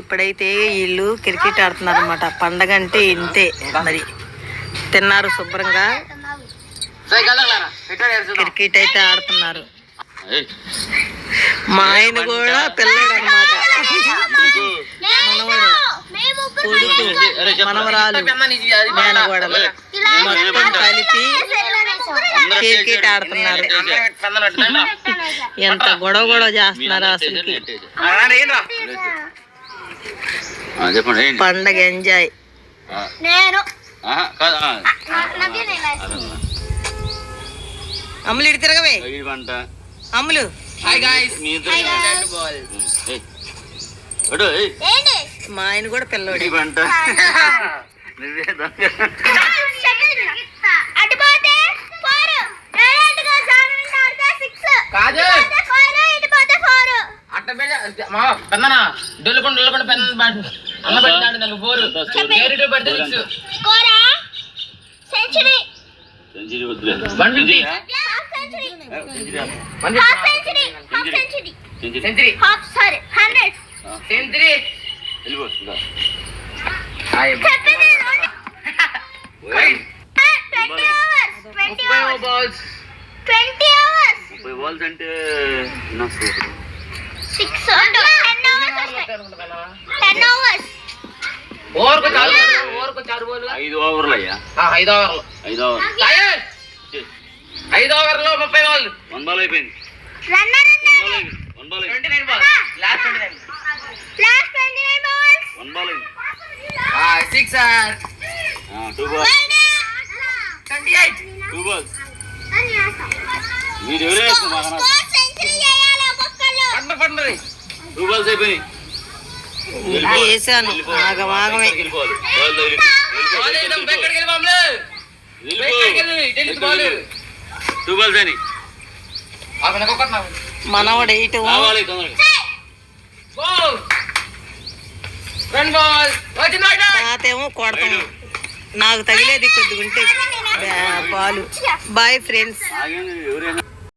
ఇప్పుడైతే వీళ్ళు క్రికెట్ ఆడుతున్నారు అనమాట. పండగ అంటే ఇంతే మరి. తిన్నారు శుభ్రంగా, క్రికెట్ అయితే ఆడుతున్నారు. మా ఆయన కూడా పిల్లడు అనమాట, మనవడు, కొడుకు, మనవరాలు, మేనగోడలు మొత్తం కలిపి క్రికెట్ ఆడుతున్నారు. ఎంత గొడవ చేస్తున్నారు అసలు. పండగ ఎంజాయ్. అమ్ములు ఇటు తిరగవే. అమ్ములు మా ఆయన కూడా పిల్లోడు. అంటే 5 ఓవర్లు అయ్యా. 5 ఓవర్లో 30 బాల్. 1 బాల్ అయిపోయింది. 1 ball 29 ball. Last 29. Last 29 balls. 1 ball అయింది. 6 2 బాల్స్. 28 2 బాల్స్. మీరు ఎవరే వేస్తున్నారు? సెంచరీ చేయాలా బొక్కలు? పండుది. 2 బాల్స్ అయిపోయినాయి. వేసాను ఆగమాగమే. 2 బాల్స్ అయినాయి. మనవాడు 8. తాతేమో కొడతాము, నాకు తగిలేది కొద్దిగా ఉంటే బాలు. Bye friends.